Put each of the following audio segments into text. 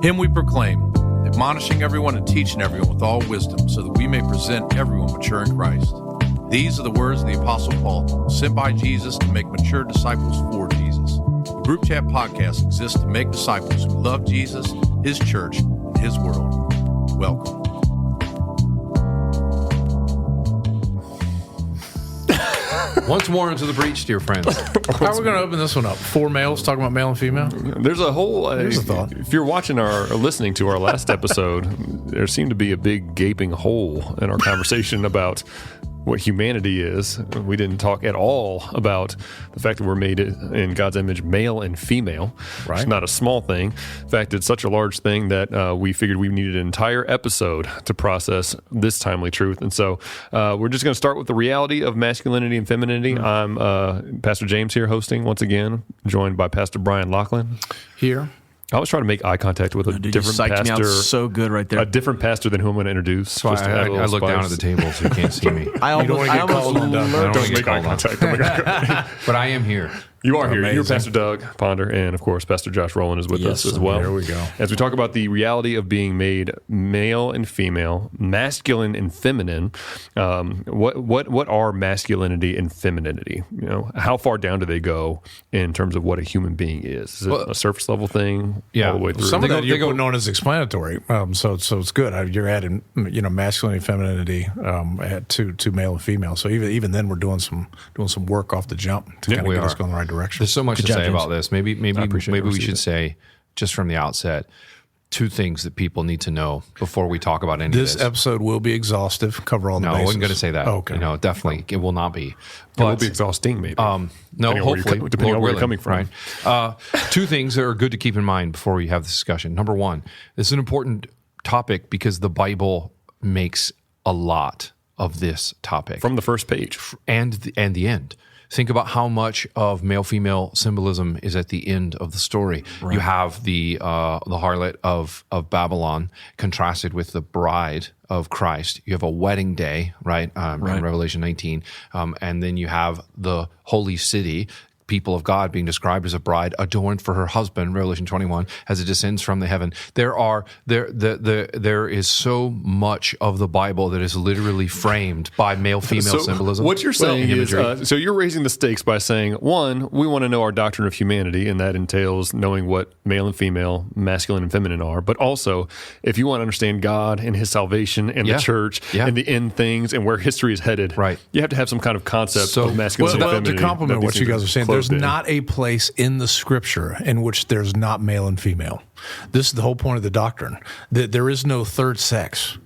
Him we proclaim, admonishing everyone and teaching everyone with all wisdom, so that we may present everyone mature in Christ. These are the words of the Apostle Paul, sent by Jesus to make mature disciples for Jesus. The Group Chat Podcast exists to make disciples who love Jesus, His church, and His world. Welcome. Once more into the breach, dear friends. How are we going to open this one up? 4 males talking about male and female? There's a whole. Here's a thought. If you're watching or listening to our last episode, there seemed to be a big gaping hole in our conversation about what humanity is. We didn't talk at all about the fact that we're made in God's image, male and female. Right. It's not a small thing. In fact, it's such a large thing that we figured we needed an entire episode to process this timely truth. And so we're just going to start with the reality of masculinity and femininity. I'm Pastor James here hosting once again, joined by Pastor Bryan Lachlan. Here. I was trying to make eye contact with a different pastor. Me out so good right there. A different pastor than who I'm going to introduce. That's why I look down at the table so you can't see me. I almost Don't make eye contact. But I am here. You are here. Amazing. You're Pastor Doug Ponder, and of course, Pastor Josh Rowland is with us as well. There we go. As we talk about the reality of being made male and female, masculine and feminine, what are masculinity and femininity? You know, how far down do they go in terms of what a human being is? Is it a surface level thing all the way through? Some of that you're putting on as explanatory, so it's good. You're adding, masculinity and femininity to male and female. So even then, we're doing some work off the jump to kind of get us going the right direction. There's so much to say about this. Maybe we should say, just from the outset, 2 things that people need to know before we talk about any of this. This episode will be exhaustive, cover all the bases. No, I wasn't going to say that. Oh, okay. Definitely, it will not be. But it will be exhausting, maybe. No, hopefully. Depending on where you're coming from. Right. 2 things that are good to keep in mind before we have this discussion. Number 1, this is an important topic because the Bible makes a lot of this topic. From the first page. And the end. Think about how much of male-female symbolism is at the end of the story. Right. You have the harlot of Babylon contrasted with the bride of Christ. You have a wedding day, right? In Revelation 19. And then you have the holy city, people of God being described as a bride adorned for her husband, Revelation 21, as it descends from the heaven. There is so much of the Bible that is literally framed by male-female symbolism. What you're saying is, so you're raising the stakes by saying, 1, we want to know our doctrine of humanity, and that entails knowing what male and female, masculine and feminine are. But also, if you want to understand God and His salvation and the church and the end things and where history is headed, you have to have some kind of concept of masculinity and femininity. To complement what you guys are saying, there's not a place in the Scripture in which there's not male and female. This is the whole point of the doctrine, that there is no third sex.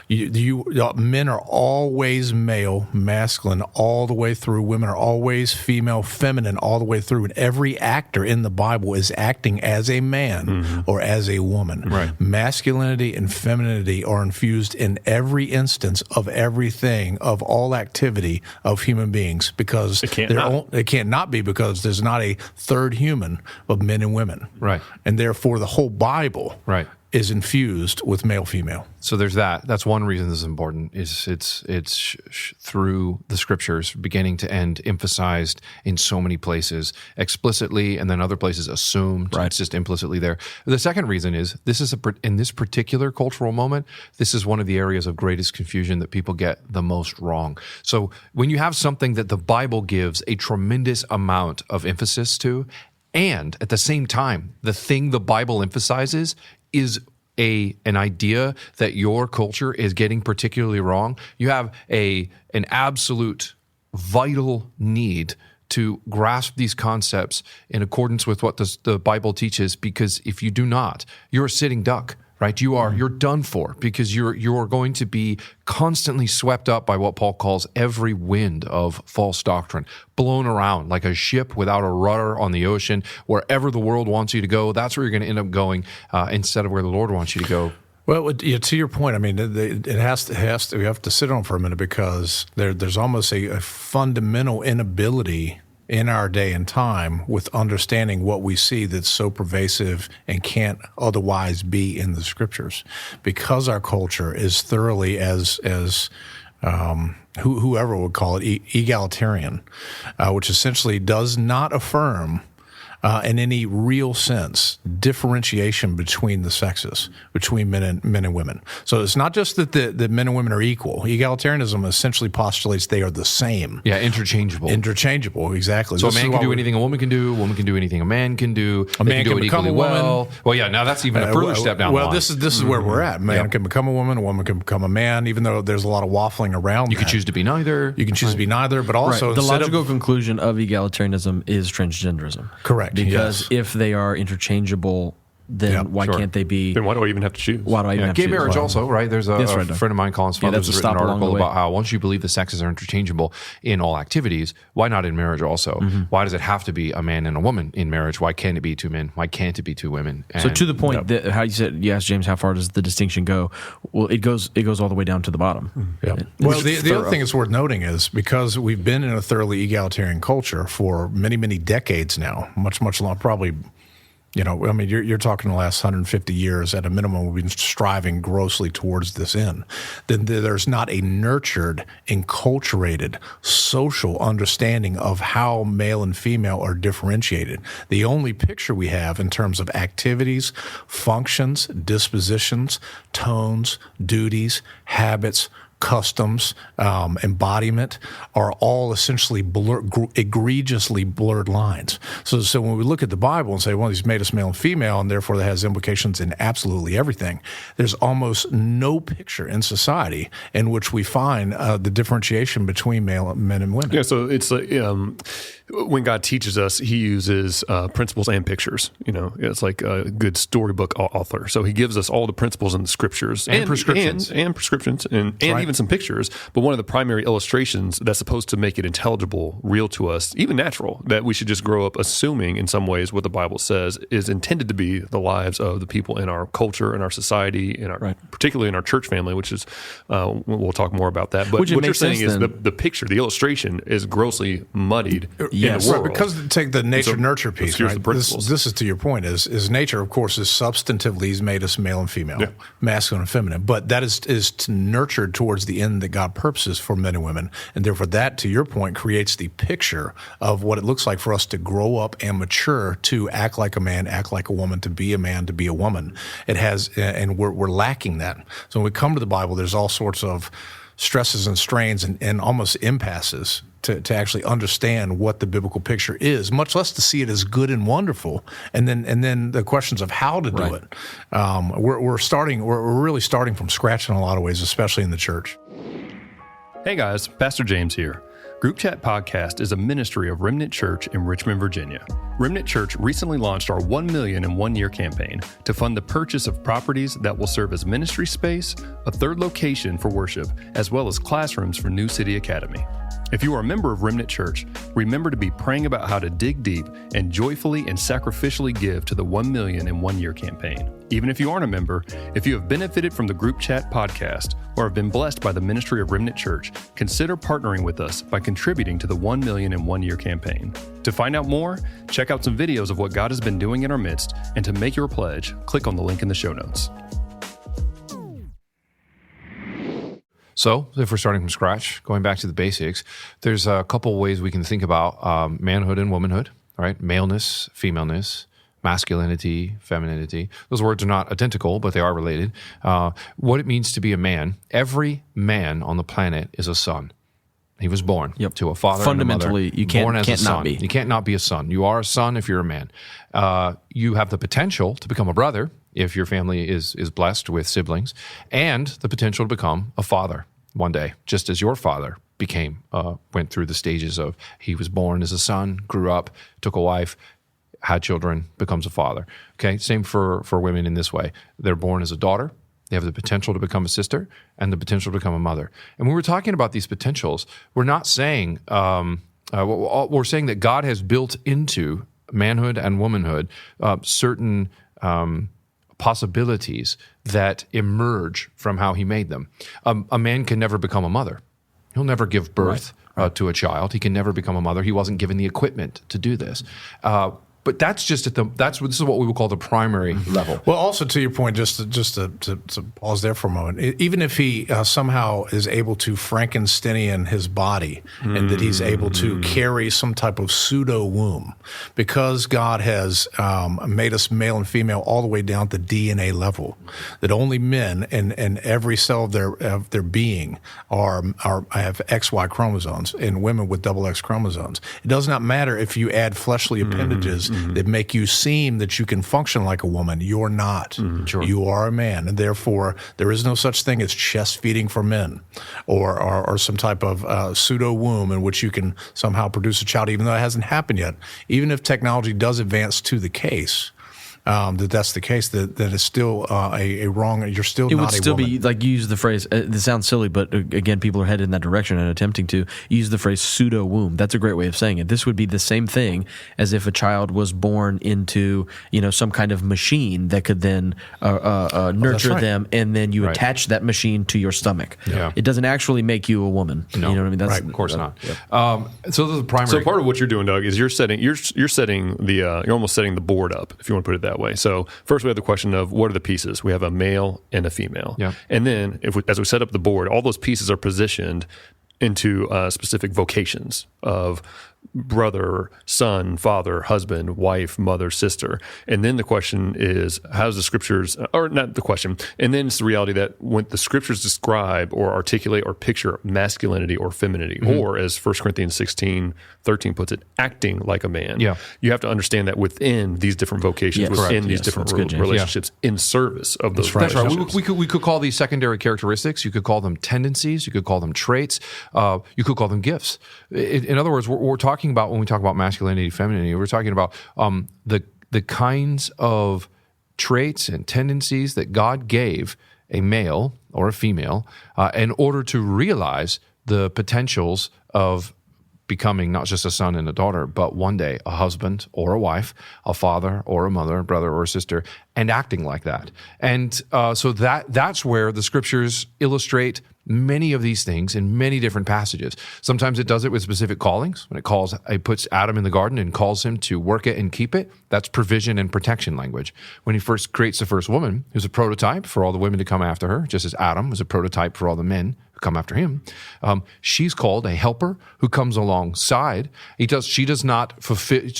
Men are always male, masculine, all the way through. Women are always female, feminine, all the way through. And every actor in the Bible is acting as a man or as a woman. Right. Masculinity and femininity are infused in every instance of everything, of all activity of human beings, because it can't not be, because there's not a third human of men and women. Right. And therefore, the whole Bible is infused with male-female. So there's that. That's one reason this is important. Is it's through the Scriptures, beginning to end, emphasized in so many places explicitly, and then other places assumed. Right. It's just implicitly there. The second reason is in this particular cultural moment, this is one of the areas of greatest confusion that people get the most wrong. So when you have something that the Bible gives a tremendous amount of emphasis to, and at the same time, the thing the Bible emphasizes is an idea that your culture is getting particularly wrong, you have an absolute vital need to grasp these concepts in accordance with what the Bible teaches, because if you do not, you're a sitting duck. Right, you're done for, because you're going to be constantly swept up by what Paul calls every wind of false doctrine, blown around like a ship without a rudder on the ocean. Wherever the world wants you to go, that's where you're going to end up going, instead of where the Lord wants you to go. Well, to your point, I mean, it has to. We have to sit on for a minute, because there's almost a fundamental inability in our day and time with understanding what we see that's so pervasive and can't otherwise be in the Scriptures, because our culture is thoroughly as whoever would call it egalitarian, which essentially does not affirm in any real sense, differentiation between the sexes, between men and women. So it's not just that the men and women are equal. Egalitarianism essentially postulates they are the same. Yeah, interchangeable. Interchangeable, exactly. So a man can do anything a woman can do can do anything a man can do. A man can become a woman. Well, yeah, now that's even a further step down the line. Well, this is where we're at. Man can become a woman can become a man, even though there's a lot of waffling around You can choose to be neither. You can choose to be neither, but also the logical conclusion of egalitarianism is transgenderism. Correct. Because if they are interchangeable, then why can't they be? Then why do I even have to choose? Why do I even have to gay choose? marriage also, right? There's a friend of mine, Colin's father, that's has a written an stop along article the way. about how once you believe the sexes are interchangeable in all activities, why not in marriage also? Why does it have to be a man and a woman in marriage? Why can't it be two men? Why can't it be two women? So to the point that how you said, you asked James, how far does the distinction go? Well, it goes all the way down to the bottom. Yeah. Well, the other thing that's worth noting is because we've been in a thoroughly egalitarian culture for many, many decades now, much long, probably. You're talking the last 150 years at a minimum. We've been striving grossly towards this end. Then there's not a nurtured, enculturated social understanding of how male and female are differentiated. The only picture we have in terms of activities, functions, dispositions, tones, duties, habits, customs, embodiment are all essentially egregiously blurred lines. So when we look at the Bible and say, well, he's made us male and female, and therefore that has implications in absolutely everything, there's almost no picture in society in which we find the differentiation between men and women. Yeah, so it's like when God teaches us, he uses principles and pictures. It's like a good storybook author. So he gives us all the principles in the scriptures and prescriptions. And prescriptions and even some pictures. But one of the primary illustrations that's supposed to make it intelligible, real to us, even natural, that we should just grow up assuming in some ways what the Bible says is intended to be the lives of the people in our culture, in our society, particularly in our church family, which is, we'll talk more about that. But what you're saying is the picture, the illustration is grossly muddied. Yes, right. Because take the nature nurture piece. Right? This is to your point. Is nature, of course, is substantively he's made us male and female, masculine and feminine. But that is nurtured towards the end that God purposes for men and women, and therefore that, to your point, creates the picture of what it looks like for us to grow up and mature to act like a man, act like a woman, to be a man, to be a woman. It has, and we're lacking that. So when we come to the Bible, there's all sorts of stresses and strains and almost impasses to actually understand what the biblical picture is, much less to see it as good and wonderful. And then the questions of how to do it. We're really starting from scratch in a lot of ways, especially in the church. Hey guys, Pastor James here. Group Chat Podcast is a ministry of Remnant Church in Richmond, Virginia. Remnant Church recently launched our 1 million in 1 year campaign to fund the purchase of properties that will serve as ministry space, a third location for worship, as well as classrooms for New City Academy. If you are a member of Remnant Church, remember to be praying about how to dig deep and joyfully and sacrificially give to the 1 million in 1 year campaign. Even if you aren't a member, if you have benefited from the Group Chat podcast or have been blessed by the ministry of Remnant Church, consider partnering with us by contributing to the 1 million in 1 year campaign. To find out more, check out some videos of what God has been doing in our midst, and to make your pledge, click on the link in the show notes. So if we're starting from scratch, going back to the basics, there's a couple ways we can think about manhood and womanhood, right? Maleness, femaleness, masculinity, femininity. Those words are not identical, but they are related. What it means to be a man. Every man on the planet is a son. He was born to a father Fundamentally, and a mother. you can't not not be. You can't not be a son. You are a son if you're a man. You have the potential to become a brother if your family is blessed with siblings, and the potential to become a father one day, just as your father went through the stages of he was born as a son, grew up, took a wife, had children, becomes a father. Okay, same for women in this way. They're born as a daughter. They have the potential to become a sister and the potential to become a mother. And when we're talking about these potentials, we're not saying, we're saying that God has built into manhood and womanhood certain possibilities that emerge from how he made them. A man can never become a mother. He'll never give birth to a child. He can never become a mother. He wasn't given the equipment to do this. But But that's just this is what we would call the primary level. Well, also to your point, just to pause there for a moment, even if he somehow is able to Frankensteinian his body and that he's able to carry some type of pseudo womb, because God has made us male and female all the way down to DNA level, that only men and every cell of their being have XY chromosomes, and women with double X chromosomes. It does not matter if you add fleshly appendages that make you seem that you can function like a woman. You're not. Sure. You are a man, and therefore there is no such thing as chest feeding for men, or some type of pseudo womb in which you can somehow produce a child, even though it hasn't happened yet. Even if technology does advance to the case, that's the case, that is still a wrong. You're still not a woman. It would still be, like, you use the phrase, this sounds silly, but again, people are headed in that direction and attempting to use the phrase pseudo womb. That's a great way of saying it. This would be the same thing as if a child was born into, some kind of machine that could then nurture them, and then you attach that machine to your stomach. Yeah. It doesn't actually make you a woman. No. You know what I mean? That's, of course not. Yep. So this is the primary. So part of what you're doing, Doug, is you're almost setting the board up, if you want to put it that way. So first we have the question of what are the pieces? We have a male and a female. Yeah. And then as we set up the board, all those pieces are positioned into specific vocations of brother, son, father, husband, wife, mother, sister. And then the question is, how's the scriptures, or not the question, and then it's the reality that when the scriptures describe or articulate or picture masculinity or femininity, or as 1 Corinthians 16:13 puts it, acting like a man. Yeah. You have to understand that within these different vocations, within these different relationships, in service of those relationships. That's right. We could call these secondary characteristics. You could call them tendencies. You could call them traits. You could call them gifts. In other words, we're talking about, when we talk about masculinity, femininity, we're talking about the kinds of traits and tendencies that God gave a male or a female in order to realize the potentials of becoming not just a son and a daughter, but one day a husband or a wife, a father or a mother, a brother or a sister, and acting like that. And so that's where the scriptures illustrate many of these things in many different passages. Sometimes it does it with specific callings. When it puts Adam in the garden and calls him to work it and keep it, that's provision and protection language. When he first creates the first woman, who's a prototype for all the women to come after her, just as Adam was a prototype for all the men who come after him, she's called a helper who comes alongside. She does not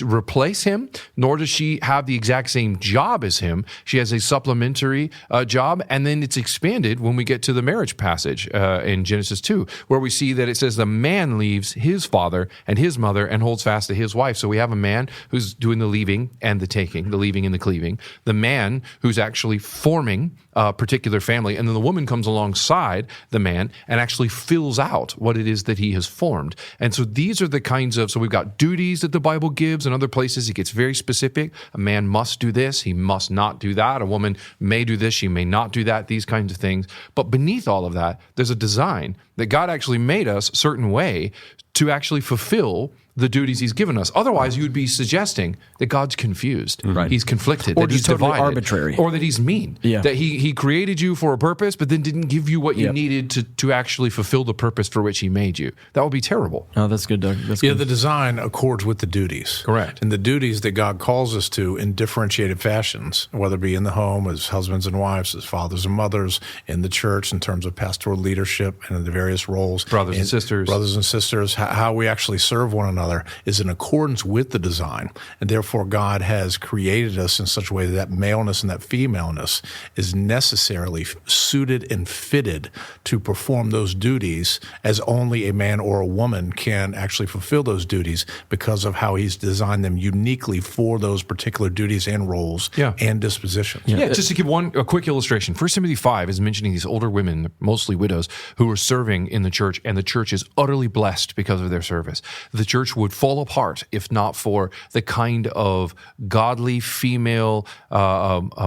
replace him, nor does she have the exact same job as him. She has a supplementary job, and then it's expanded when we get to the marriage passage in Genesis 2, where we see that it says the man leaves his father and his mother and holds fast to his wife. So we have a man who's doing the leaving and the taking, the leaving and the cleaving, the man who's actually forming a particular family, and then the woman comes alongside the man and actually fills out what it is that he has formed. And so these are the kinds of, so we've got duties that the Bible gives. In other places, it gets very specific. A man must do this, he must not do that. A woman may do this, she may not do that, these kinds of things. But beneath all of that, there's a design that God actually made us a certain way to actually fulfill the duties he's given us. Otherwise, you would be suggesting that God's confused, he's conflicted, or that he's totally divided, arbitrary, or that he's mean, that he created you for a purpose, but then didn't give you what you needed to actually fulfill the purpose for which he made you. That would be terrible. Oh, that's good, Doug. That's good. The design accords with the duties. Correct. And the duties that God calls us to in differentiated fashions, whether it be in the home as husbands and wives, as fathers and mothers, in the church in terms of pastoral leadership and in the various roles. Brothers and sisters, how we actually serve one another is in accordance with the design. And therefore, God has created us in such a way that maleness and that femaleness is necessarily suited and fitted to perform those duties as only a man or a woman can actually fulfill those duties because of how he's designed them uniquely for those particular duties and roles and dispositions. Just to give a quick illustration, 1 Timothy 5 is mentioning these older women, mostly widows, who are serving in the church, and the church is utterly blessed because of their service. The church would fall apart if not for the kind of godly female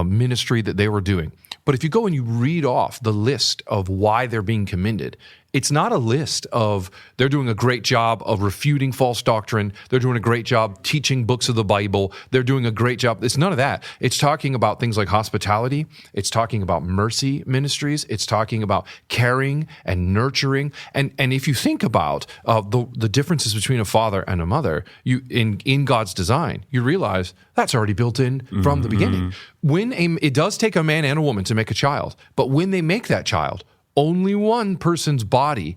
ministry that they were doing. But if you go and you read off the list of why they're being commended, it's not a list of they're doing a great job of refuting false doctrine. They're doing a great job teaching books of the Bible. They're doing a great job. It's none of that. It's talking about things like hospitality. It's talking about mercy ministries. It's talking about caring and nurturing. And if you think about the differences between a father and a mother, in God's design, you realize that's already built in from the beginning. It does take a man and a woman to make a child, but when they make that child, only one person's body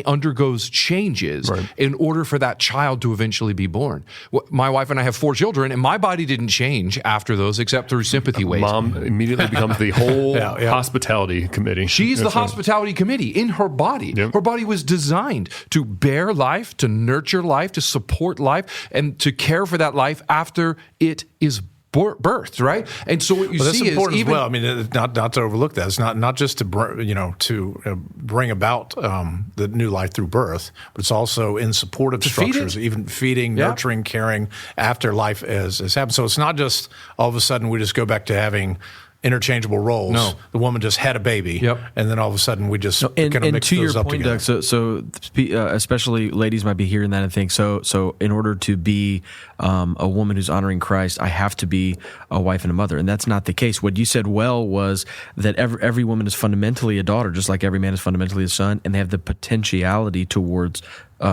undergoes changes in order for that child to eventually be born. My wife and I have 4 children, and my body didn't change after those except through sympathy waves. Mom immediately becomes the whole hospitality committee. She's the hospitality committee in her body. Yep. Her body was designed to bear life, to nurture life, to support life, and to care for that life after it is birthed, right? And so what you see is important as well. I mean, not to overlook that. It's not just to bring about the new life through birth, but it's also in supportive structures, even feeding, nurturing, caring after life has happened. So it's not just all of a sudden we just go back to having interchangeable roles. No. The woman just had a baby, and then all of a sudden we just kind of mix those up together. Doug, so especially ladies might be hearing that and think, so in order to be a woman who's honoring Christ, I have to be a wife and a mother, and that's not the case. What you said was that every woman is fundamentally a daughter, just like every man is fundamentally a son, and they have the potentiality towards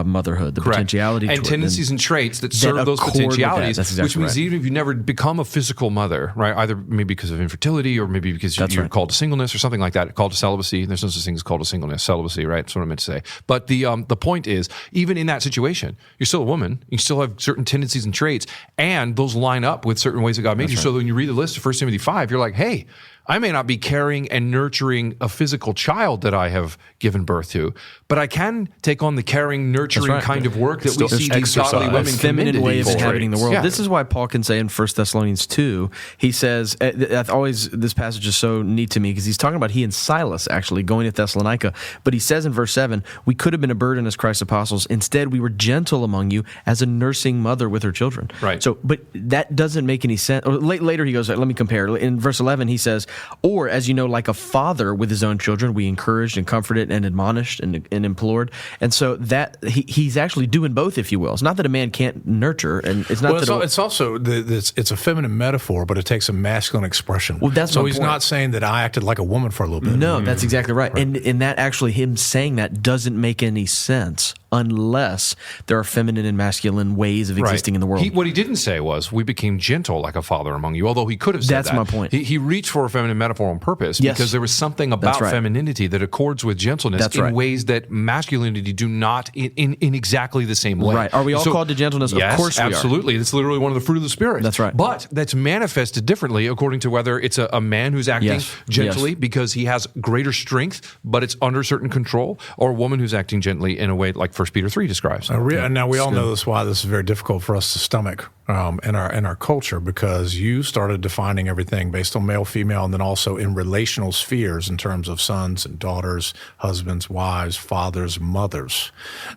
motherhood, the potentiality and tendencies and traits that serve those potentialities, which means even if you never become a physical mother, right? Either maybe because of infertility or maybe because you're called to singleness or something like that, called to celibacy. There's no such thing as called to singleness, celibacy, right? That's what I meant to say. But the point is, even in that situation, you're still a woman. You still have certain tendencies and traits, and those line up with certain ways that God made you. So when you read the list of 1 Timothy 5, you're like, hey, I may not be caring and nurturing a physical child that I have given birth to, but I can take on the caring, nurturing kind of work that we see these godly women feminine way of inhabiting the world. Yeah. This is why Paul can say in 1 Thessalonians 2, he says, this passage is so neat to me because he's talking about he and Silas actually going to Thessalonica, but he says in verse 7, we could have been a burden as Christ's apostles. Instead, we were gentle among you as a nursing mother with her children. Right. So, but that doesn't make any sense. Or later he goes, let me compare. In verse 11, he says, or, as you know, like a father with his own children, we encouraged and comforted and admonished and implored. And so that he's actually doing both, if you will. It's not that a man can't nurture, and it's not it's also it's a feminine metaphor, but it takes a masculine expression. Well, that's so he's not saying that I acted like a woman for a little bit. No, that's exactly right. And that actually, him saying that doesn't make any sense unless there are feminine and masculine ways of existing in the world. What he didn't say was, we became gentle like a father among you, although he could have said that. That's my point. He reached for a feminine metaphor on purpose because there was something about femininity that accords with gentleness in ways that masculinity do not in exactly the same way. Right. Are we all called to gentleness? Yes, of course we absolutely. It's literally one of the fruit of the Spirit. That's right. But that's manifested differently according to whether it's a man who's acting gently because he has greater strength, but it's under certain control, or a woman who's acting gently in a way like 1 Peter 3 describes. Now we all know this, why this is very difficult for us to stomach in our culture, because you started defining everything based on male, female, and then also in relational spheres in terms of sons and daughters, husbands, wives, fathers, mothers.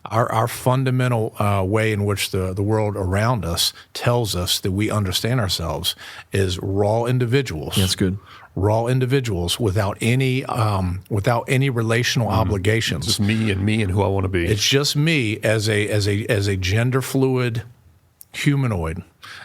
Our fundamental way in which the world around us tells us that we understand ourselves is raw individuals. That's good. Raw individuals without any relational obligations. Just me and who I want to be. It's just me as a gender fluid humanoid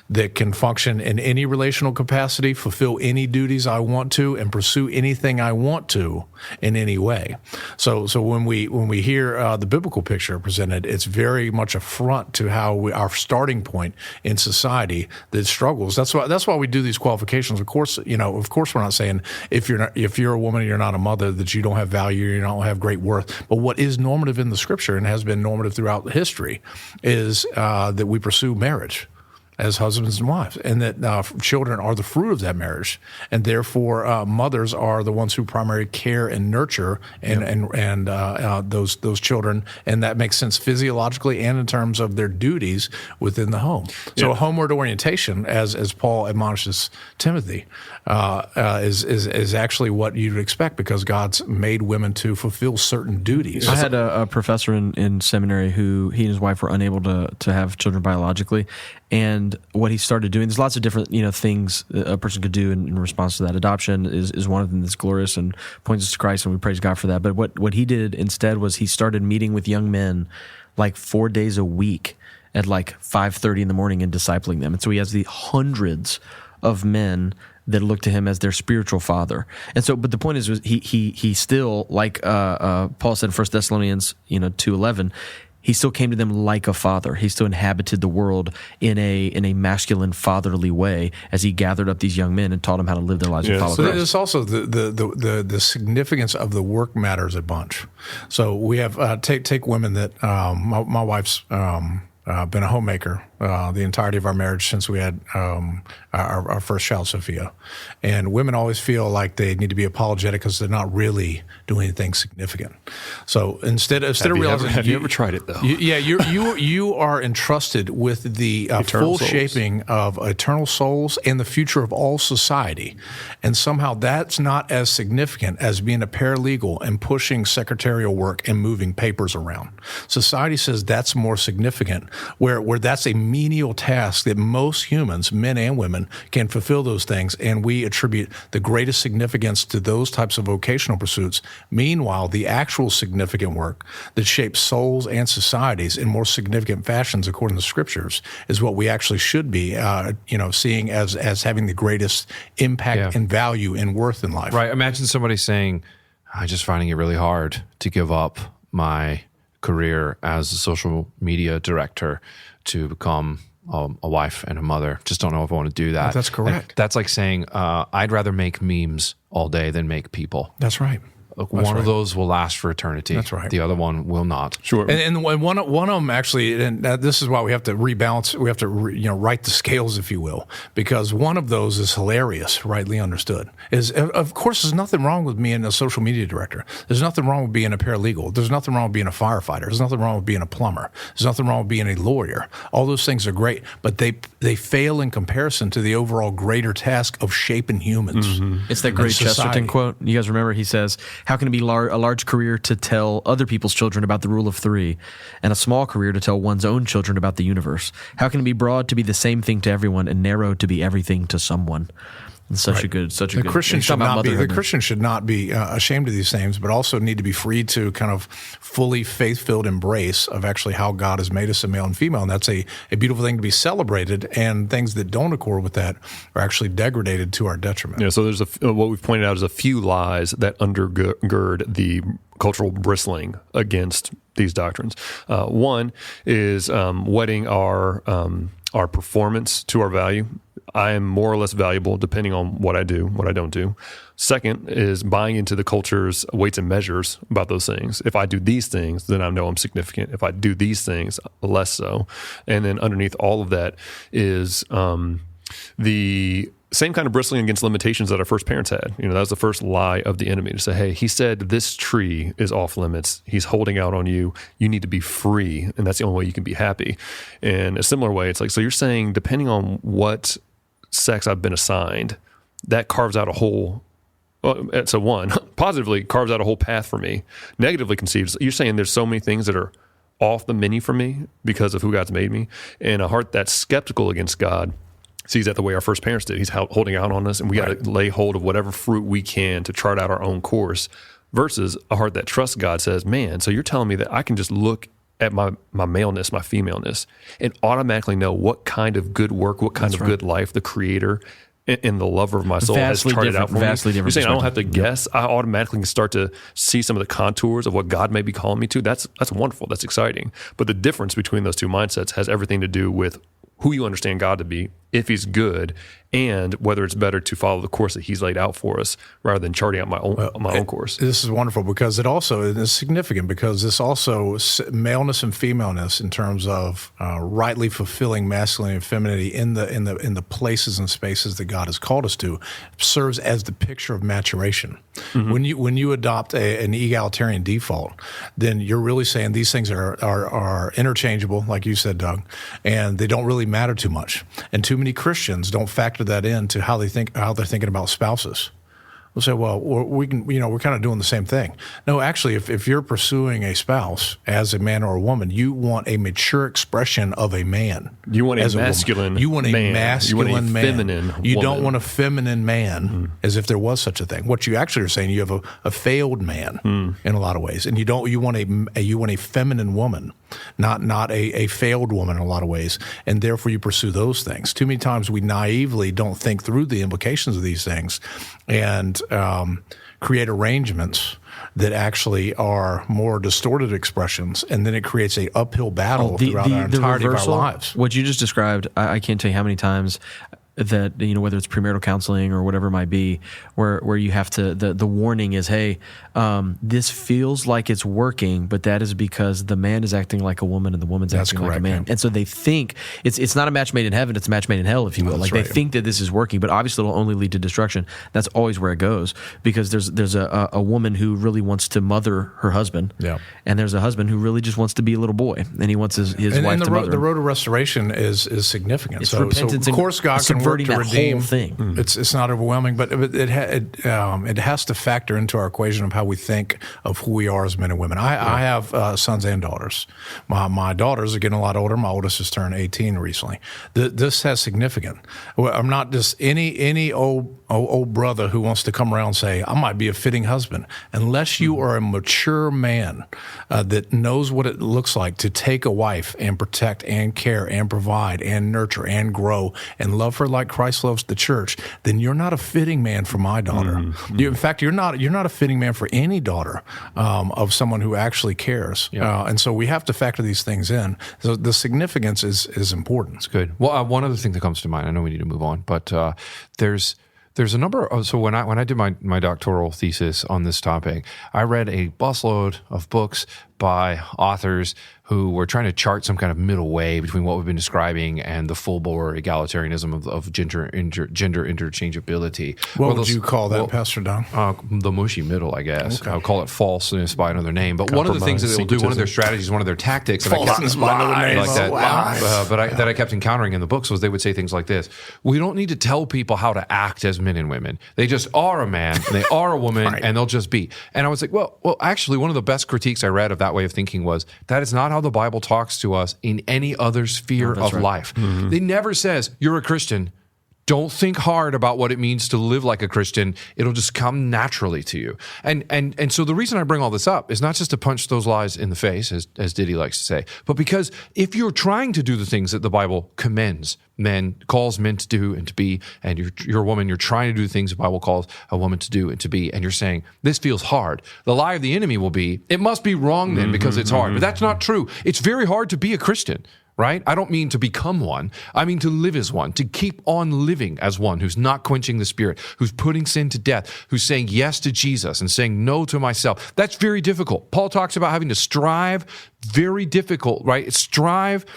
that can function in any relational capacity, fulfill any duties I want to, and pursue anything I want to in any way. So when we hear the biblical picture presented, it's very much a front to how our starting point in society that struggles. That's why we do these qualifications. Of course, we're not saying if you're a woman and you're not a mother that you don't have value, you don't have great worth. But what is normative in the Scripture and has been normative throughout history is that we pursue marriage as husbands and wives, and that children are the fruit of that marriage, and therefore mothers are the ones who primarily care and nurture and those children, and that makes sense physiologically and in terms of their duties within the home. So a homeward orientation, as Paul admonishes Timothy, is actually what you'd expect, because God's made women to fulfill certain duties. I had a professor in seminary who he and his wife were unable to have children biologically, And what he started doing, there's lots of different things a person could do in response to that. Adoption is one of them that's glorious and points us to Christ, and we praise God for that. But what he did instead was he started meeting with young men like 4 days a week at like 5:30 in the morning and discipling them. And so he has the hundreds of men that look to him as their spiritual father. And so, but the point is, he still, like Paul said in 1 Thessalonians 2:11, he still came to them like a father. He still inhabited the world in a masculine, fatherly way as he gathered up these young men and taught them how to live their lives and follow so Christ. there's also the significance of the work matters a bunch. So we have take women that my wife's been a homemaker the entirety of our marriage since we had our first child, Sophia. And women always feel like they need to be apologetic because they're not really doing anything significant. So instead of realizing, have you ever tried it though? You are entrusted with the full souls. shaping of eternal souls and the future of all society. And somehow that's not as significant as being a paralegal and pushing secretarial work and moving papers around. Society says that's more significant, where that's a menial task that most humans, men and women, can fulfill those things, and we attribute the greatest significance to those types of vocational pursuits. Meanwhile, the actual significant work that shapes souls and societies in more significant fashions, according to Scriptures, is what we actually should be, seeing as having the greatest impact and value and worth in life. Right. Imagine somebody saying, "I'm just finding it really hard to give up my career as a social media director to become a wife and a mother. Just don't know if I want to do that." That's correct. And that's like saying, I'd rather make memes all day than make people. That's right. One of those will last for eternity. That's right. The other one will not. Sure. And one of them actually, and this is why we have to rebalance. We have to right the scales, if you will, because one of those is hilarious, rightly understood. Of course, there's nothing wrong with being a social media director. There's nothing wrong with being a paralegal. There's nothing wrong with being a firefighter. There's nothing wrong with being a plumber. There's nothing wrong with being a lawyer. All those things are great, but they fail in comparison to the overall greater task of shaping humans. Mm-hmm. It's that great society. Chesterton quote. You guys remember? He says, "How can it be a large career to tell other people's children about the rule of three, and a small career to tell one's own children about the universe? How can it be broad to be the same thing to everyone, and narrow to be everything to someone?" It's such a good. The Christian should not be ashamed of these things, but also need to be free to kind of fully faith-filled embrace of actually how God has made us a male and female, and that's a beautiful thing to be celebrated. And things that don't accord with that are actually degraded to our detriment. Yeah. So there's what we've pointed out is a few lies that undergird the cultural bristling against these doctrines. One is wedding our performance to our value. I am more or less valuable depending on what I do, what I don't do. Second is buying into the culture's weights and measures about those things. If I do these things, then I know I'm significant. If I do these things, less so. And then underneath all of that is the same kind of bristling against limitations that our first parents had. That was the first lie of the enemy, to say, hey, he said this tree is off limits. He's holding out on you. You need to be free, and that's the only way you can be happy. In a similar way, it's like, so you're saying depending on what sex I've been assigned, that carves out a whole, so one, positively carves out a whole path for me. Negatively conceived, you're saying there's so many things that are off the menu for me because of who God's made me. And a heart that's skeptical against God sees that the way our first parents did. He's holding out on us, and we got to lay hold of whatever fruit we can to chart out our own course, versus a heart that trusts God says, man, so you're telling me that I can just look at my maleness, my femaleness, and automatically know what kind of good work, what kind of good life the Creator and the lover of my soul has charted out for me. Vastly different. You're saying I don't have to guess. I automatically can start to see some of the contours of what God may be calling me to. That's wonderful. That's exciting. But the difference between those two mindsets has everything to do with who you understand God to be, if He's good, and whether it's better to follow the course that He's laid out for us rather than charting out my own course. This is wonderful because it also is significant, because this also maleness and femaleness in terms of rightly fulfilling masculinity and femininity in the places and spaces that God has called us to serves as the picture of maturation. Mm-hmm. When you adopt an egalitarian default, then you're really saying these things are interchangeable, like you said, Doug, and they don't really matter too much. And too many Christians don't factor that into how they're thinking about spouses. we'll say, well, we can, we're kind of doing the same thing. No, actually, if you're pursuing a spouse as a man or a woman, you want a mature expression of a man. You want a masculine man. You want a masculine you want a man. Feminine you woman. don't want a feminine man, as if there was such a thing. What you actually are saying, you have a failed man in a lot of ways, and you want a feminine woman, not a failed woman in a lot of ways, and therefore you pursue those things. Too many times we naively don't think through the implications of these things, and create arrangements that actually are more distorted expressions, and then it creates a uphill battle throughout our entirety of our lives. What you just described, I can't tell you how many times that, whether it's premarital counseling or whatever it might be, where you have to, the warning is, hey, this feels like it's working, but that is because the man is acting like a woman and the woman's acting like a man. And so they think it's not a match made in heaven, it's a match made in hell, if you will. They think that this is working, but obviously it'll only lead to destruction. That's always where it goes, because there's a woman who really wants to mother her husband, and there's a husband who really just wants to be a little boy, and he wants his wife to mother him. The road to restoration is significant. It's so repentance, of course God can work to redeem. Whole thing. It's not overwhelming, but it has to factor into our equation of how we think of who we are as men and women. I have sons and daughters. My daughters are getting a lot older. My oldest has turned 18 recently. This has significance. I'm not just any old brother who wants to come around and say, I might be a fitting husband. Unless you are a mature man that knows what it looks like to take a wife and protect and care and provide and nurture and grow and love her like Christ loves the church, then you're not a fitting man for my daughter. In fact, you're not a fitting man for any daughter of someone who actually cares. And so we have to factor these things in. So the significance is important. It's good. Well, one other thing that comes to mind, I know we need to move on, but there's a number of, so when I did my doctoral thesis on this topic, I read a busload of books by authors who were trying to chart some kind of middle way between what we've been describing and the full-bore egalitarianism of gender interchangeability. What would you call that, Pastor Don? The mushy middle, I guess. Okay. I'll call it falseness by another name. But one of the things that they'll do, one of their strategies, one of their tactics, falseness by another name, that I kept encountering in the books was they would say things like this: we don't need to tell people how to act as men and women. They just are a man, and they are a woman, and they'll just be. And I was like, well, actually, one of the best critiques I read of that way of thinking was that is not how the Bible talks to us in any other sphere of life. Mm-hmm. They never says, you're a Christian, don't think hard about what it means to live like a Christian. It'll just come naturally to you. And so the reason I bring all this up is not just to punch those lies in the face, as Diddy likes to say, but because if you're trying to do the things that the Bible commends calls men to do and to be, and you're a woman, you're trying to do the things the Bible calls a woman to do and to be, and you're saying, this feels hard. The lie of the enemy will be, it must be wrong then because it's hard. But that's not true. It's very hard to be a Christian. Right? I don't mean to become one. I mean to live as one, to keep on living as one who's not quenching the Spirit, who's putting sin to death, who's saying yes to Jesus and saying no to myself. That's very difficult. Paul talks about having to strive, very difficult, right? Strive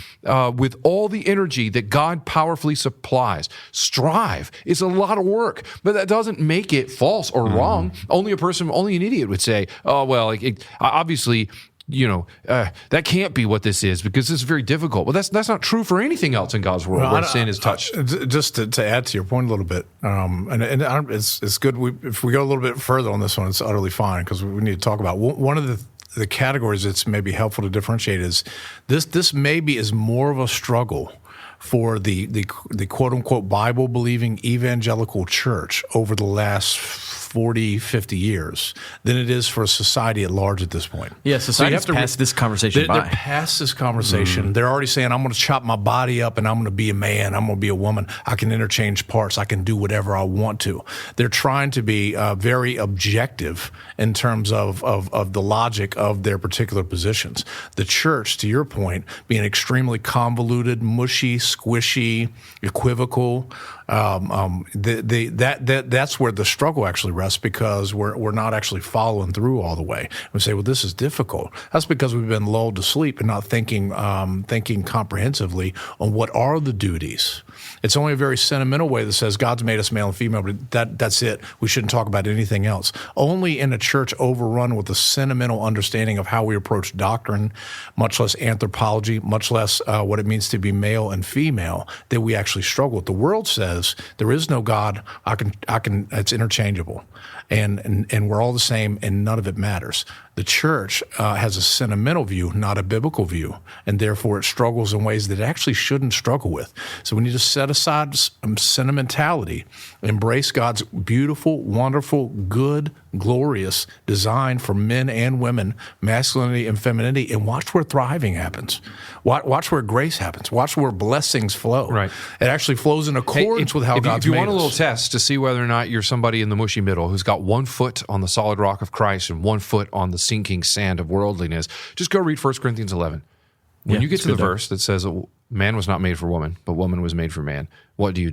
with all the energy that God powerfully supplies. Strive is a lot of work, but that doesn't make it false or wrong. Only an idiot would say, oh, well, obviously, that can't be what this is because this is very difficult. Well, that's not true for anything else in God's world where sin is touched. Just to add to your point a little bit, it's good. If we go a little bit further on this one, it's utterly fine because we need to talk about one of the categories that's maybe helpful to differentiate is this maybe is more of a struggle for the quote unquote Bible believing evangelical church over the last 40, 50 years than it is for society at large at this point. Yeah, society's past this conversation by. They're past this conversation. They're already saying, I'm going to chop my body up and I'm going to be a man. I'm going to be a woman. I can interchange parts. I can do whatever I want to. They're trying to be very objective in terms of the logic of their particular positions. The church, to your point, being extremely convoluted, mushy, squishy, equivocal, that's where the struggle actually rests because we're not actually following through all the way. We say, well, this is difficult. That's because we've been lulled to sleep and not thinking comprehensively on what are the duties. It's only a very sentimental way that says God's made us male and female, but that's it. We shouldn't talk about anything else. Only in a church overrun with a sentimental understanding of how we approach doctrine, much less anthropology, much less what it means to be male and female, that we actually struggle with. The world says is there is no God. It's interchangeable, and we're all the same, and none of it matters. The church has a sentimental view, not a biblical view, and therefore it struggles in ways that it actually shouldn't struggle with. So we need to set aside sentimentality, embrace God's beautiful, wonderful, good, glorious design for men and women, masculinity and femininity, and watch where thriving happens. Watch where grace happens. Watch where blessings flow. Right. It actually flows in accordance with how God's made us. If you want a little test to see whether or not you're somebody in the mushy middle who's got 1 foot on the solid rock of Christ and 1 foot on the sinking sand of worldliness, just go read 1 Corinthians 11. When you get to the verse that says, man was not made for woman, but woman was made for man, what do?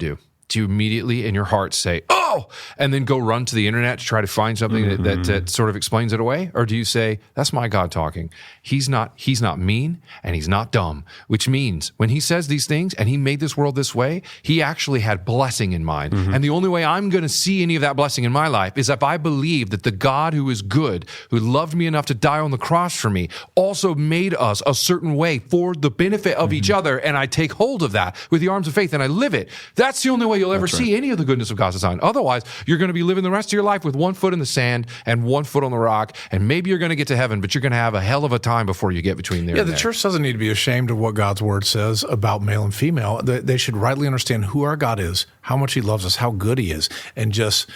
Do you immediately in your heart say, oh, and then go run to the internet to try to find something that sort of explains it away? Or do you say, that's my God talking. He's not mean and he's not dumb, which means when he says these things and he made this world this way, he actually had blessing in mind. And the only way I'm going to see any of that blessing in my life is if I believe that the God who is good, who loved me enough to die on the cross for me, also made us a certain way for the benefit of each other. And I take hold of that with the arms of faith and I live it. That's the only way you'll ever see any of the goodness of God's design. Otherwise, you're going to be living the rest of your life with 1 foot in the sand and 1 foot on the rock, and maybe you're going to get to heaven, but you're going to have a hell of a time before you get between there and the there. church doesn't need to be ashamed of what God's word says about male and female. They should rightly understand who our God is, how much he loves us, how good he is, and just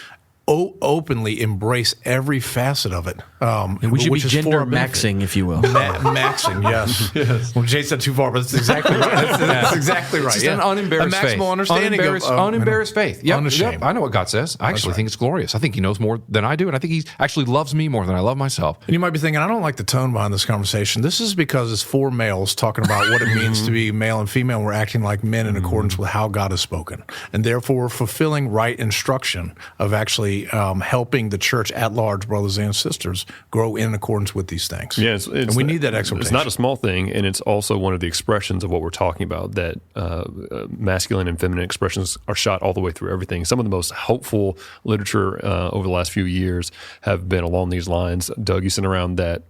openly embrace every facet of it. And we should be gender maxing, if you will. Maxing, yes. Well, Jay said too far, but that's exactly right. That's exactly right. It's just an unembarrassed faith. A maximal understanding unembarrassed faith. Yep. Unashamed. I know what God says. I actually think it's glorious. I think he knows more than I do, and I think he actually loves me more than I love myself. And you might be thinking, I don't like the tone behind this conversation. This is because it's 4 males talking about what it means to be male and female, and we're acting like men in accordance with how God has spoken. And therefore, we're fulfilling right instruction of actually helping the church at large, brothers and sisters, grow in accordance with these things. Yeah, and we need that exhortation. It's not a small thing, and it's also one of the expressions of what we're talking about, that masculine and feminine expressions are shot all the way through everything. Some of the most hopeful literature over the last few years have been along these lines. Doug, you sent around that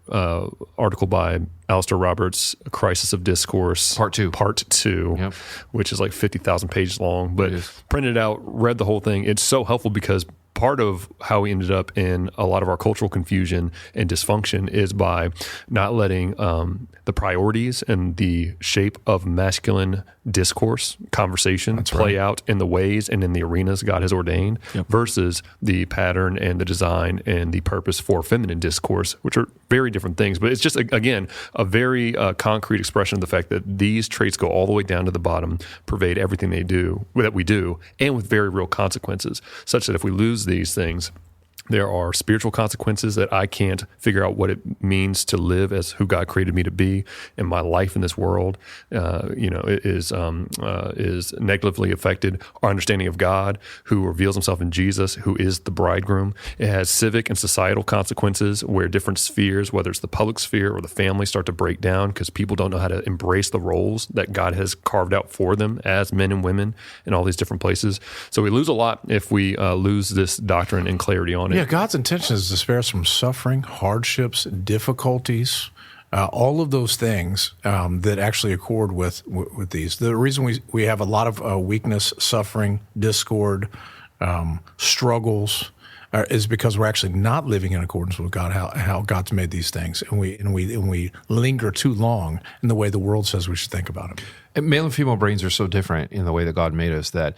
article by Alistair Roberts, A Crisis of Discourse. Part 2. Yep. Which is like 50,000 pages long, but printed out, read the whole thing. It's so helpful because part of how we ended up in a lot of our cultural confusion and dysfunction is by not letting the priorities and the shape of masculine discourse, conversation play out in the ways and in the arenas God has ordained versus the pattern and the design and the purpose for feminine discourse, which are very different things. But it's just, again, a very concrete expression of the fact that these traits go all the way down to the bottom, pervade everything that we do, and with very real consequences, such that if we lose these things, there are spiritual consequences that I can't figure out what it means to live as who God created me to be, and my life in this world, is negatively affected. Our understanding of God, who reveals himself in Jesus, who is the bridegroom. It has civic and societal consequences where different spheres, whether it's the public sphere or the family, start to break down because people don't know how to embrace the roles that God has carved out for them as men and women in all these different places. So we lose a lot if we lose this doctrine and clarity on it. Yeah, God's intention is to spare us from suffering, hardships, difficulties, all of those things that actually accord with these. The reason we have a lot of weakness, suffering, discord, struggles is because we're actually not living in accordance with God, how God's made these things, and we linger too long in the way the world says we should think about them. And male and female brains are so different in the way that God made us that,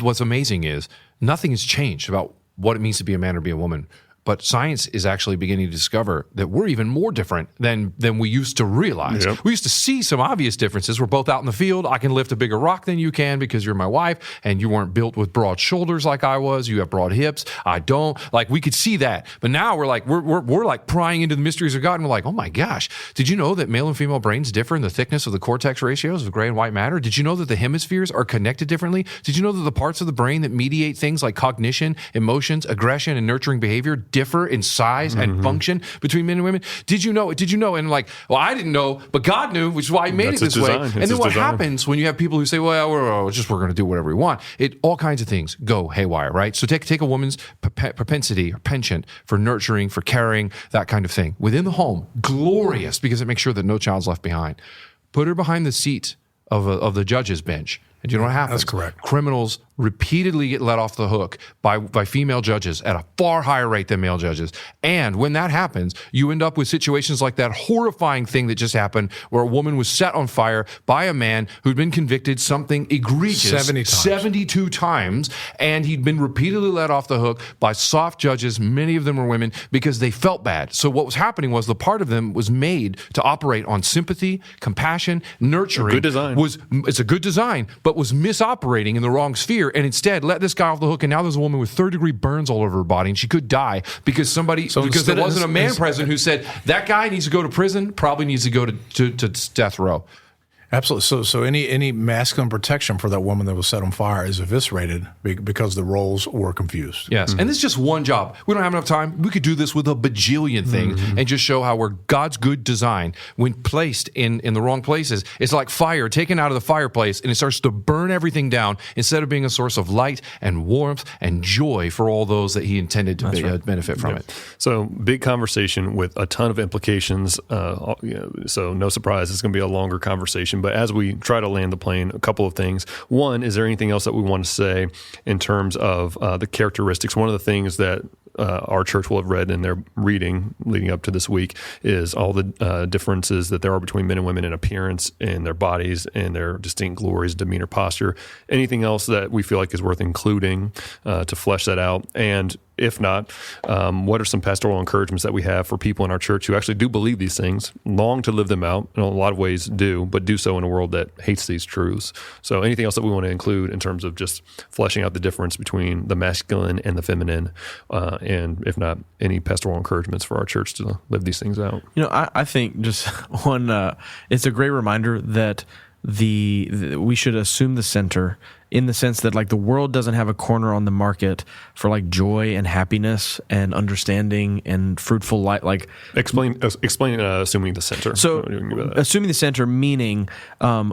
what's amazing is nothing has changed about what it means to be a man or be a woman. But science is actually beginning to discover that we're even more different than we used to realize. Yep. We used to see some obvious differences. We're both out in the field. I can lift a bigger rock than you can because you're my wife, and you weren't built with broad shoulders like I was. You have broad hips. I don't. Like, we could see that. But now we're like prying into the mysteries of God, and we're like, oh my gosh, did you know that male and female brains differ in the thickness of the cortex ratios of gray and white matter? Did you know that the hemispheres are connected differently? Did you know that the parts of the brain that mediate things like cognition, emotions, aggression, and nurturing behavior differ in size and function between men and women? Did you know? And like, well, I didn't know, but God knew, which is why he made it this way. And then what happens when you have people who say, well, we're going to do whatever we want? All kinds of things go haywire, right? So take a woman's propensity or penchant for nurturing, for caring, that kind of thing. Within the home, glorious, because it makes sure that no child's left behind. Put her behind the seat of the judge's bench. And do you know what happens? That's correct. Criminals repeatedly get let off the hook by female judges at a far higher rate than male judges. And when that happens, you end up with situations like that horrifying thing that just happened where a woman was set on fire by a man who'd been convicted something egregious 72 times, and he'd been repeatedly let off the hook by soft judges. Many of them were women because they felt bad. So what was happening was the part of them was made to operate on sympathy, compassion, nurturing. Good design. It's a good design, but was misoperating in the wrong sphere, and instead let this guy off the hook. And now there's a woman with third-degree burns all over her body, and she could die because there wasn't a man present who said that guy needs to go to prison, probably needs to go to death row. Absolutely. So any masculine protection for that woman that was set on fire is eviscerated because the roles were confused. Yes. And this is just one job. We don't have enough time. We could do this with a bajillion things and just show how God's good design, when placed in the wrong places, it's like fire taken out of the fireplace, and it starts to burn everything down instead of being a source of light and warmth and joy for all those that he intended to benefit from it. So big conversation with a ton of implications. So no surprise, it's going to be a longer conversation. But as we try to land the plane, a couple of things. One, is there anything else that we want to say in terms of the characteristics? One of the things that our church will have read in their reading leading up to this week is all the differences that there are between men and women in appearance, in their bodies, and their distinct glories, demeanor, posture. Anything else that we feel like is worth including to flesh that out? And if not, what are some pastoral encouragements that we have for people in our church who actually do believe these things, long to live them out, in a lot of ways do, but do so in a world that hates these truths? So anything else that we want to include in terms of just fleshing out the difference between the masculine and the feminine, and if not, any pastoral encouragements for our church to live these things out? I think just one, it's a great reminder that we should assume the center, in the sense that, like, the world doesn't have a corner on the market for, like, joy and happiness and understanding and fruitful life. Like, explain assuming the center. So assuming the center, meaning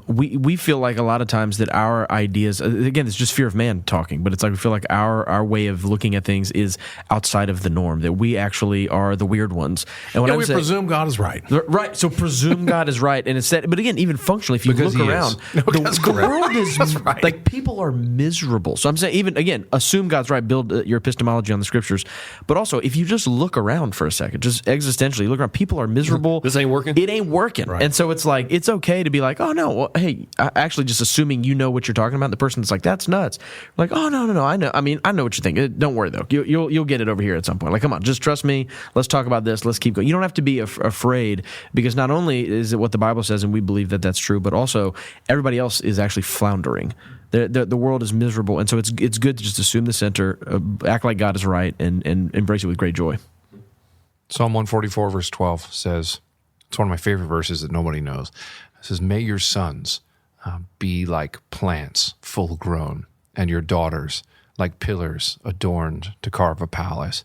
we feel like a lot of times that our ideas, again, it's just fear of man talking, but it's like we feel like our way of looking at things is outside of the norm, that we actually are the weird ones. And we presume God is right. Right. So presume God is right, and instead, but again, even functionally, if you look around, the world is right. Like, people are miserable. So I'm saying, even again, assume God's right, build your epistemology on the scriptures. But also, if you just look around for a second, just existentially, look around, people are miserable. This ain't working. It ain't working. Right. And so it's like, it's okay to be like, oh no, well, hey, actually just assuming you know what you're talking about. The person's like, that's nuts. Like, oh no, I know. I mean, I know what you think. Don't worry though. You'll get it over here at some point. Like, come on, just trust me. Let's talk about this. Let's keep going. You don't have to be afraid, because not only is it what the Bible says, and we believe that that's true, but also everybody else is actually floundering. The world is miserable, and so it's good to just assume the center, act like God is right, and embrace it with great joy. Psalm 144 verse 12 says, it's one of my favorite verses that nobody knows. It says, may your sons be like plants full grown, and your daughters like pillars adorned to carve a palace.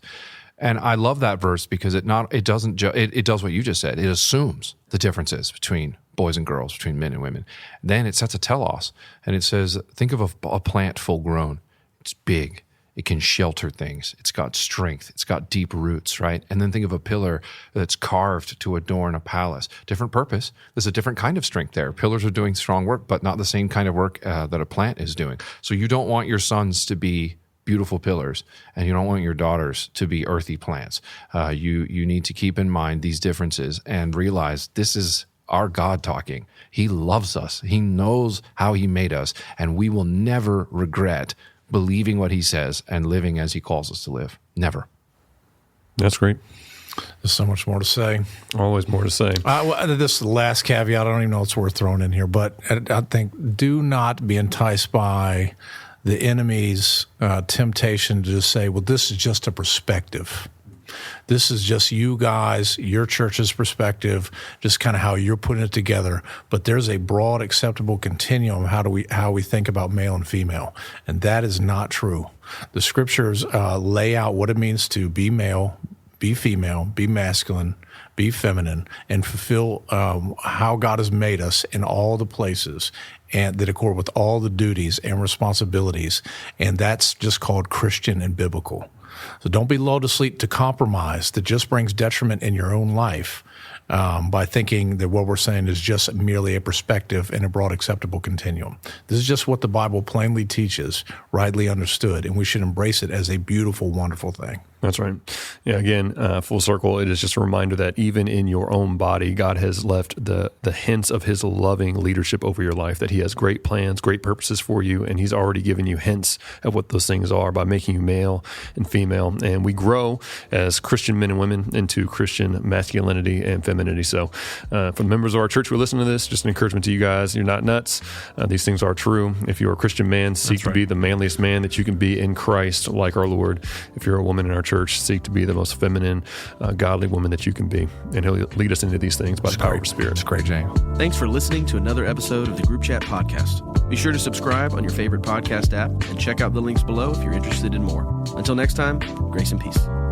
And I love that verse because it does what you just said. It assumes the differences between boys and girls, between men and women. Then it sets a telos, and it says, think of a plant full grown. It's big. It can shelter things. It's got strength. It's got deep roots, right? And then think of a pillar that's carved to adorn a palace. Different purpose. There's a different kind of strength there. Pillars are doing strong work, but not the same kind of work that a plant is doing. So you don't want your sons to be beautiful pillars, and you don't want your daughters to be earthy plants. You need to keep in mind these differences and realize this is our God talking. He loves us. He knows how he made us, and we will never regret believing what he says and living as he calls us to live. Never. That's great. There's so much more to say. Always more to say. This last caveat, I don't even know if it's worth throwing in here, but I think do not be enticed by the enemy's temptation to just say, well, this is just a perspective. This is just you guys, your church's perspective, just kind of how you're putting it together. But there's a broad, acceptable continuum of how we think about male and female, and that is not true. The scriptures lay out what it means to be male, be female, be masculine, be feminine, and fulfill how God has made us in all the places, and that accord with all the duties and responsibilities. And that's just called Christian and biblical. So don't be lulled to sleep to compromise that just brings detriment in your own life by thinking that what we're saying is just merely a perspective in a broad acceptable continuum. This is just what the Bible plainly teaches, rightly understood, and we should embrace it as a beautiful, wonderful thing. That's right. Yeah, again, full circle, it is just a reminder that even in your own body, God has left the hints of his loving leadership over your life, that he has great plans, great purposes for you, and he's already given you hints of what those things are by making you male and female. And we grow as Christian men and women into Christian masculinity and femininity. So for the members of our church who listen to this, just an encouragement to you guys, you're not nuts. These things are true. If you're a Christian man, seek to be the manliest man that you can be in Christ, like our Lord. If you're a woman in our church, seek to be the most feminine, godly woman that you can be. And he'll lead us into these things by the power of the Spirit. It's great, Jane. Thanks for listening to another episode of the Group Chat Podcast. Be sure to subscribe on your favorite podcast app and check out the links below if you're interested in more. Until next time, grace and peace.